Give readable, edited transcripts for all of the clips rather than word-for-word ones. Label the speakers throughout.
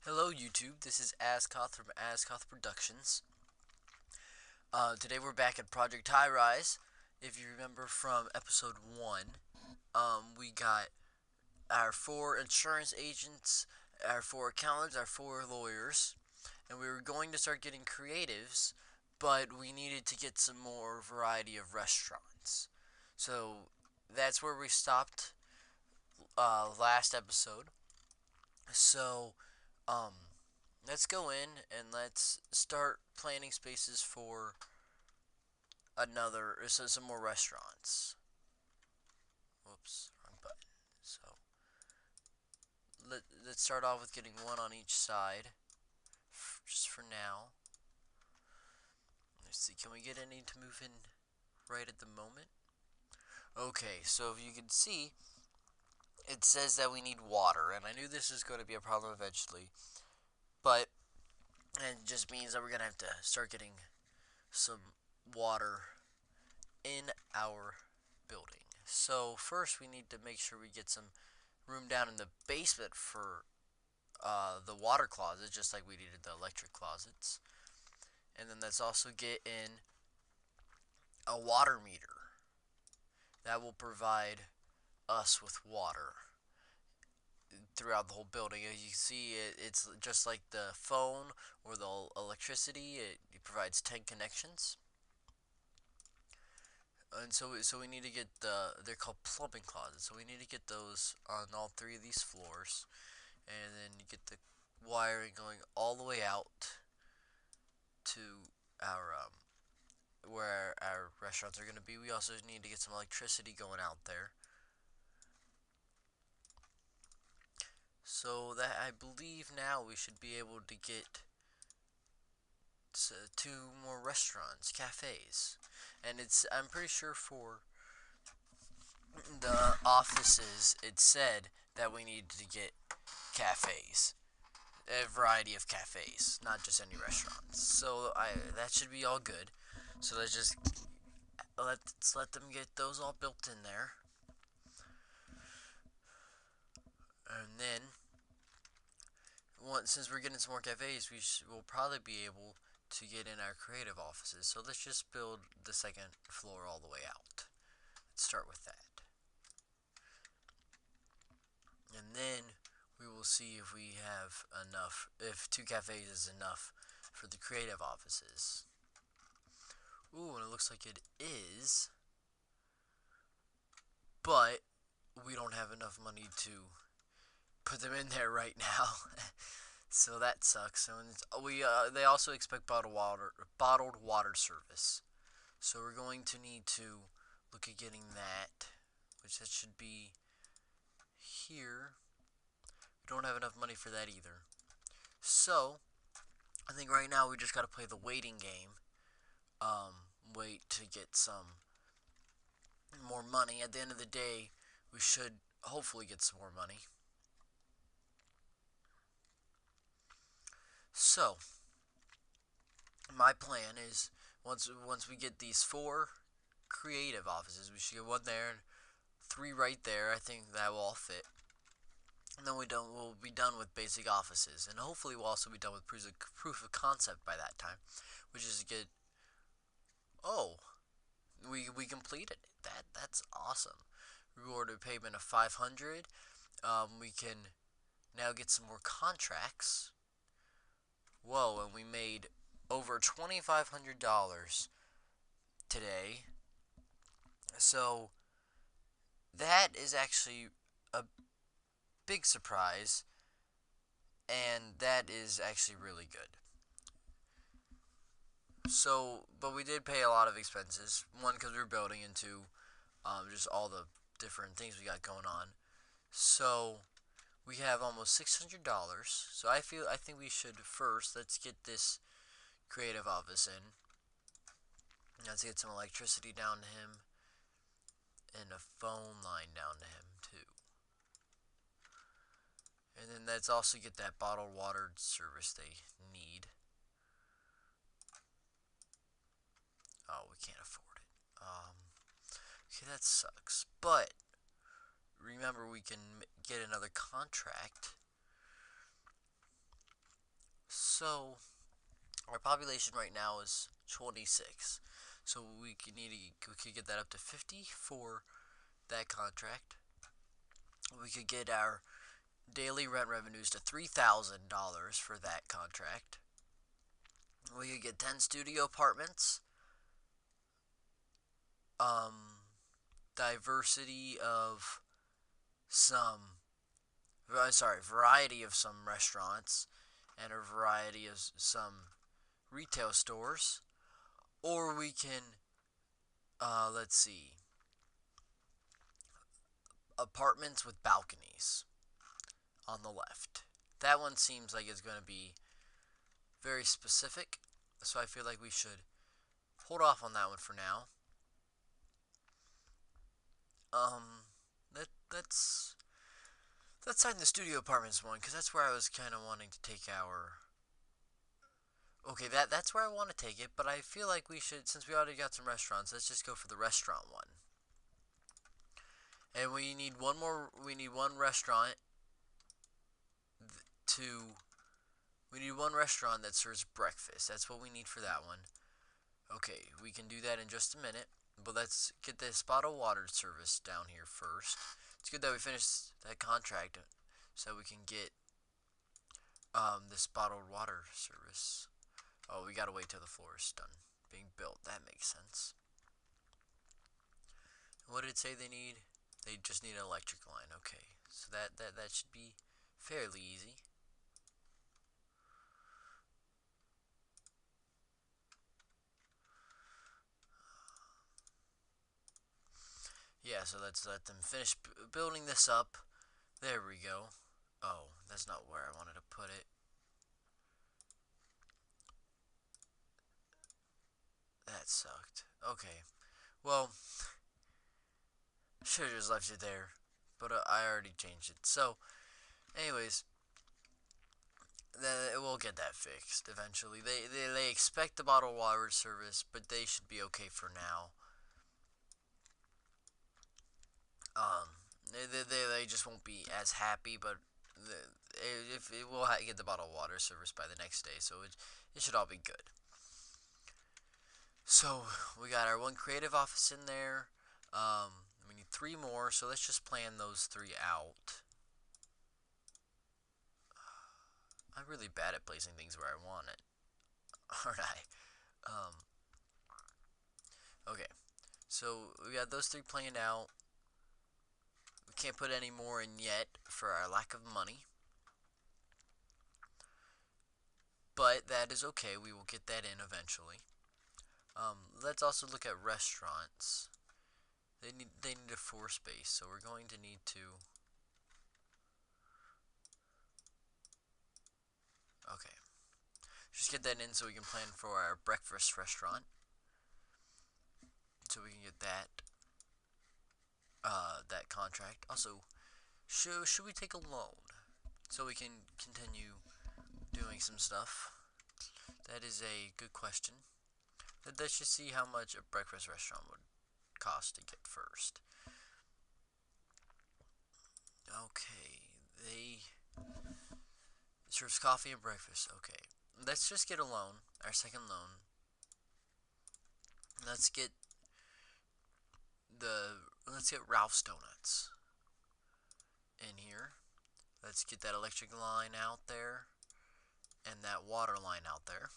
Speaker 1: Hello YouTube, this is Ascoth from Ascoth Productions. Today we're back at Project Highrise. If you remember from episode 1, we got our 4 insurance agents, our 4 accountants, our 4 lawyers, and we were going to start getting creatives, but we needed to get some more variety of restaurants. So that's where we stopped last episode. So, um, let's go in and let's start planning spaces for some more restaurants. Whoops, wrong button. So let's start off with getting one on each side, just for now. Let's see, can we get any to move in right at the moment? Okay, so if you can see, it says that we need water, and I knew this was going to be a problem eventually, but it just means that we're going to have to start getting some water in our building. So first we need to make sure we get some room down in the basement for the water closet, just like we needed the electric closets. And then let's also get in a water meter that will provide us with water throughout the whole building. As you see, it's just like the phone or the electricity. It provides 10 connections. And so we need to get they're called plumbing closets. So we need to get those on all 3 of these floors, and then you get the wiring going all the way out to our where our restaurants are going to be. We also need to get some electricity going out there. So that I believe now we should be able to get 2 more restaurants, cafes, and I'm pretty sure for the offices it said that we need to get cafes, a variety of cafes, not just any restaurants. So that should be all good. So let's let them get those all built in there, and then since we're getting some more cafes, will probably be able to get in our creative offices. So let's just build the second floor all the way out. Let's start with that, and then we will see if we have enough, if 2 cafes is enough for the creative offices. Ooh, and it looks like it is, but we don't have enough money to put them in there right now. So that sucks. And they also expect bottled water service. So we're going to need to look at getting that, which that should be here. We don't have enough money for that either. So I think right now we just got to play the waiting game. Wait to get some more money. At the end of the day, we should hopefully get some more money. So my plan is once we get these 4 creative offices, we should get 1 there and 3 right there. I think that will all fit. And then we'll be done with basic offices, and hopefully we'll also be done with proof of concept by that time, which is to get. Oh, we completed it. That's awesome. Rewarded payment of 500. We can now get some more contracts. Whoa, and we made over $2,500 today. So that is actually a big surprise, and that is actually really good. So, but we did pay a lot of expenses. One, because we were building, and 2, just all the different things we got going on. So we have almost $600. So I think we should first let's get this creative office in. Let's get some electricity down to him, and a phone line down to him too. And then let's also get that bottled water service they need. Oh, we can't afford it. Okay, that sucks. But remember, we can get another contract So our population right now is 26. So we could get that up to 50 for that contract. We could get our daily rent revenues to $3,000 for that contract. We could get 10 studio apartments. Diversity of some, variety of some restaurants and a variety of some retail stores. Or we can, let's see, apartments with balconies on the left. That one seems like it's going to be very specific, so I feel like we should hold off on that one for now. Um, let's sign the studio apartments one because that's where I was kind of wanting to take our. Okay, that's where I want to take it, but I feel like we should, since we already got some restaurants, let's just go for the restaurant one. And we need one more. We need one restaurant to. We need one restaurant that serves breakfast. That's what we need for that one. Okay, we can do that in just a minute. But let's get this bottled water service down here first. It's good that we finished that contract so we can get this bottled water service. Oh, we gotta wait till the floor is done being built. That makes sense. What did it say they need? They just need an electric line. Okay, so that should be fairly easy. Yeah, so let's let them finish building this up. There we go. Oh, that's not where I wanted to put it. That sucked. Okay. Well, should have just left it there. But I already changed it. So, anyways, we'll get that fixed eventually. They expect the bottled water service, but they should be okay for now. They just won't be as happy, but if it will get the bottled water service by the next day, so it should all be good. So we got our one creative office in there. We need three more, so let's just plan those three out. I'm really bad at placing things where I want it, aren't I? Okay, so we got those three planned out. We can't put any more in yet for our lack of money. But that is okay, we will get that in eventually. Let's also look at restaurants. They need a floor space, so we're going to need to. Okay, just get that in so we can plan for our breakfast restaurant. So we can get that contract. Also, should we take a loan so we can continue doing some stuff? That is a good question. Let's just see how much a breakfast restaurant would cost to get first. Okay, they serves coffee and breakfast. Okay, let's just get a loan, our second loan. Let's get let's get Ralph's Donuts in here. Let's get that electric line out there and that water line out there.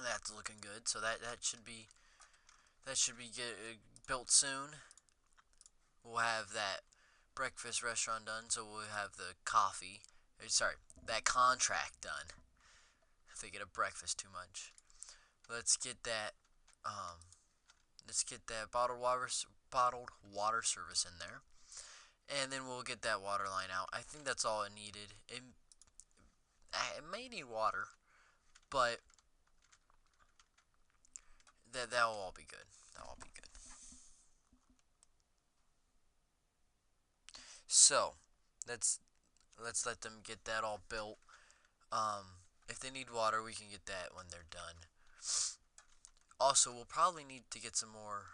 Speaker 1: That's looking good. So that should be built soon. We'll have that breakfast restaurant done, so we'll have the coffee. Sorry, that contract done. I'm thinking of breakfast too much. Let's get that. Bottled water service in there, and then we'll get that water line out. I think that's all it needed. It may need water, but that'll all be good. That'll all be good. So let's let them get that all built. If they need water, we can get that when they're done. Also, we'll probably need to get some more.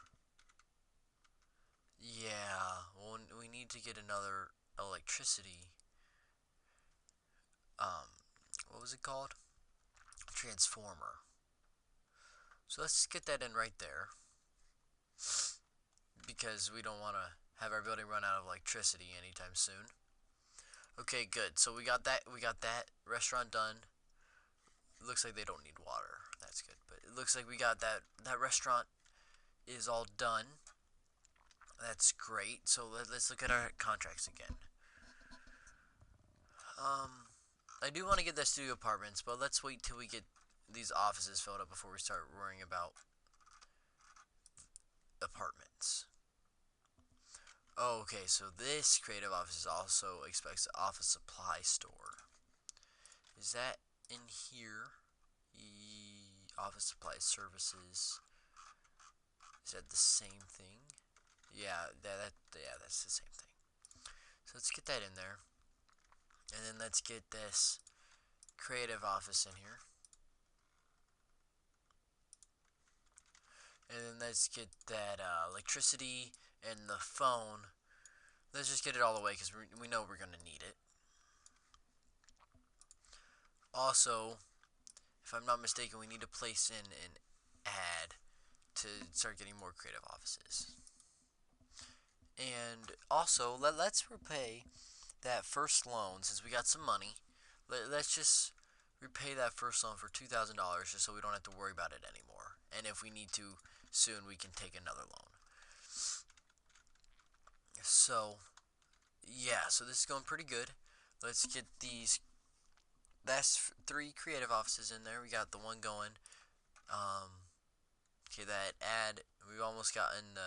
Speaker 1: Yeah, we need to get another electricity. Well, was it called? Transformer. So let's get that in right there, because we don't want to have our building run out of electricity anytime soon. Okay, good. So we got that restaurant done. It looks like they don't need water. That's good. But it looks like we got that restaurant is all done. That's great. So let's look at our contracts again. I do want to get the studio apartments, but let's wait till we get these offices filled up before we start worrying about apartments. Oh, okay, so this creative office also expects an office supply store. Is that in here? Office supply services. Is that the same thing? Yeah, that's the same thing. So let's get that in there. And then let's get this creative office in here. And then let's get that electricity and the phone. Let's just get it all the way because we know we're going to need it. Also, if I'm not mistaken, we need to place in an ad to start getting more creative offices. And also, let's repay that first loan since we got some money. Let's just repay that first loan for $2,000 just so we don't have to worry about it anymore. And if we need to soon, we can take another loan. So, yeah, so this is going pretty good. Let's get these last 3 creative offices in there. We got the one going. Okay, that ad, we've almost gotten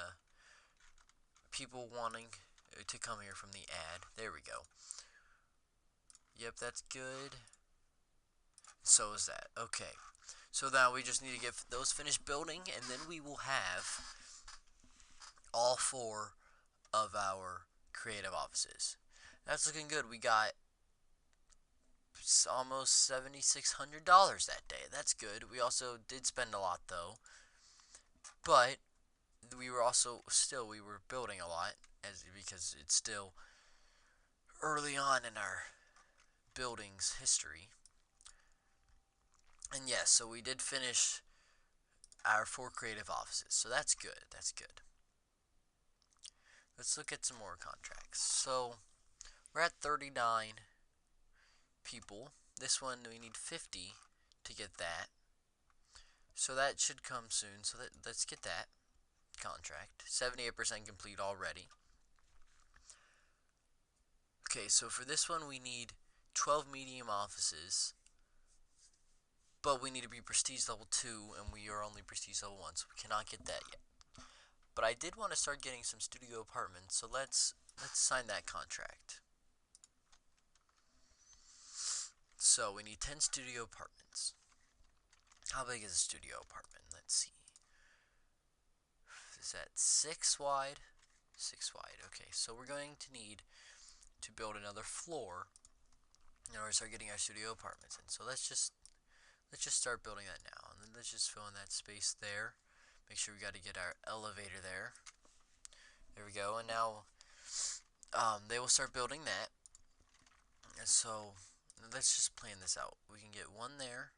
Speaker 1: people wanting to come here from the ad. There we go. Yep, that's good. So is that. Okay. So now we just need to get those finished building, and then we will have all 4 of our creative offices. That's looking good. We got almost $7,600 that day. That's good. We also did spend a lot though, but we were also we were building a lot because it's still early on in our building's history. And yes, so we did finish our 4 creative offices. So that's good. That's good. Let's look at some more contracts. So we're at 39 people. This one we need 50 to get that. So that should come soon. So let's get that contract. 78% complete already. Okay, so for this one we need 12 medium offices, but we need to be prestige level 2 and we are only prestige level 1, so we cannot get that yet. But I did want to start getting some studio apartments, so let's sign that contract. So we need 10 studio apartments. How big is a studio apartment? Let's see. Is that 6 wide? 6 wide. Okay, so we're going to need to build another floor in order to start getting our studio apartments in. So let's just start building that now, and then let's just fill in that space there. Make sure we got to get our elevator there. There we go. And now they will start building that. And so let's just plan this out. We can get 1 there.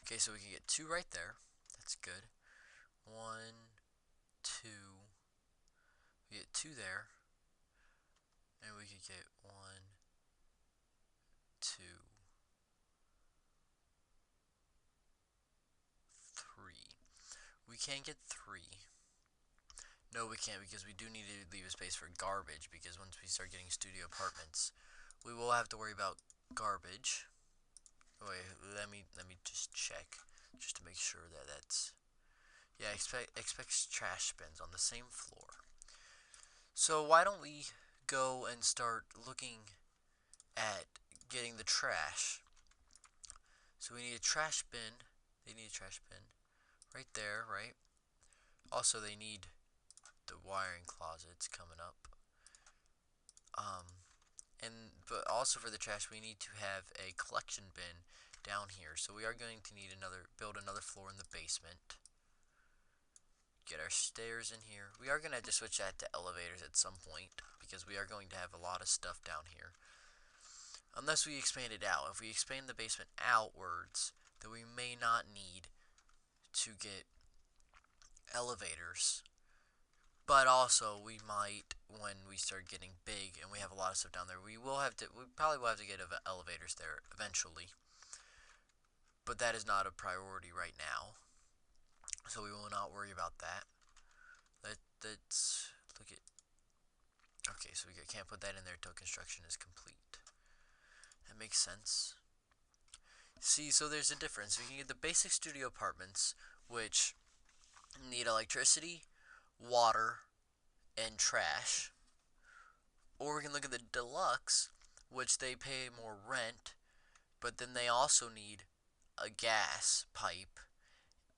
Speaker 1: Okay, so we can get 2 right there. That's good. 1, 2. We get 2 there. And we could get 1, 2, 3. We can't get 3. No, we can't, because we do need to leave a space for garbage, because once we start getting studio apartments, we will have to worry about garbage. Wait, let me just check, just to make sure that that's... Yeah, expect trash bins on the same floor. So why don't we go and start looking at getting the trash. So we need a trash bin. They need a trash bin right there, right? Also, they need the wiring closets coming up. But also for the trash, we need to have a collection bin down here. So we are going to need build another floor in the basement. Get our stairs in here. We are going to have to switch that to elevators at some point, because we are going to have a lot of stuff down here. unless we expand it out. If we expand the basement outwards, then we may not need to get elevators. But also, we might, when we start getting big and we have a lot of stuff down there, we probably will have to get elevators there eventually. But that is not a priority right now, so we will not worry about that. Let's look at. Okay, so we can't put that in there until construction is complete. That makes sense. See, so there's a difference. We can get the basic studio apartments, which need electricity, water, and trash. Or we can look at the deluxe, which they pay more rent, but then they also need a gas pipe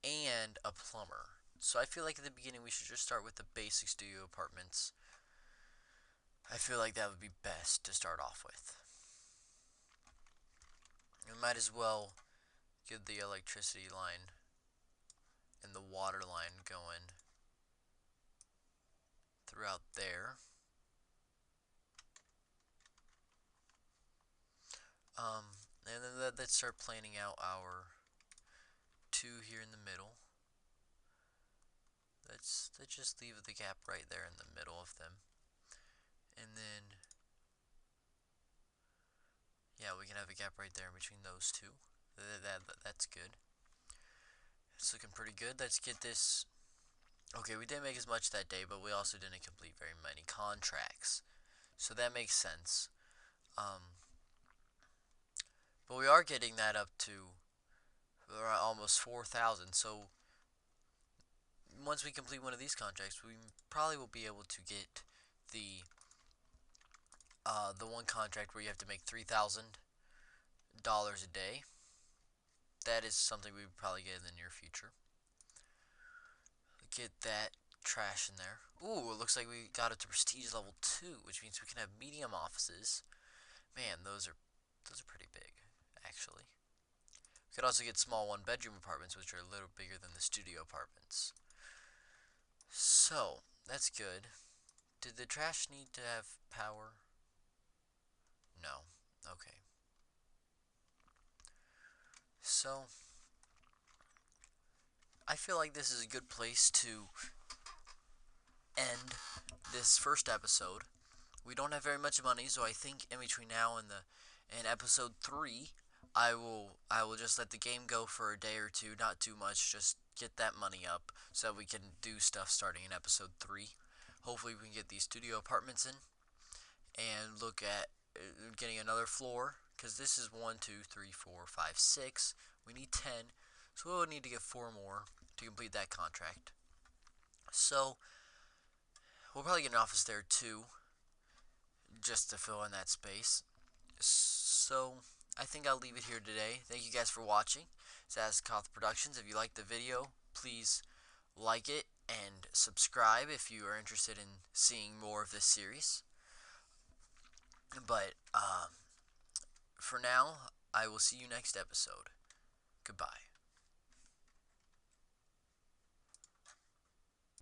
Speaker 1: and a plumber. So I feel like at the beginning we should just start with the basic studio apartments. I feel like that would be best to start off with. We might as well get the electricity line and the water line going throughout there. And then let's start planning out our two here in the middle. Let's just leave the gap right there in the middle of them. And then, yeah, we can have a gap right there in between those two. That's good. It's looking pretty good. Let's get this. Okay, we didn't make as much that day, but we also didn't complete very many contracts. So that makes sense. But we are getting that up to almost 4,000. So once we complete one of these contracts, we probably will be able to get the one contract where you have to make $3,000 a day. That is something we would probably get in the near future. Get that trash in there. Ooh, it looks like we got it to prestige level 2, which means we can have medium offices. Man, those are pretty big, actually. We could also get small one-bedroom apartments, which are a little bigger than the studio apartments. So, that's good. Did the trash need to have power? No. Okay. So, I feel like this is a good place to end this first episode. We don't have very much money, so I think in between now and episode 3, I will just let the game go for a day or two, not too much, just get that money up so that we can do stuff starting in episode 3. Hopefully we can get these studio apartments in and look at getting another floor, because this is 1, 2, 3, 4, 5, 6. We need 10, so we'll need to get 4 more to complete that contract. So we'll probably get an office there too, just to fill in that space. So I think I'll leave it here today. Thank you guys for watching. It's Azkoth Productions. If you liked the video, please like it and subscribe if you are interested in seeing more of this series. But for now, I will see you next episode. Goodbye.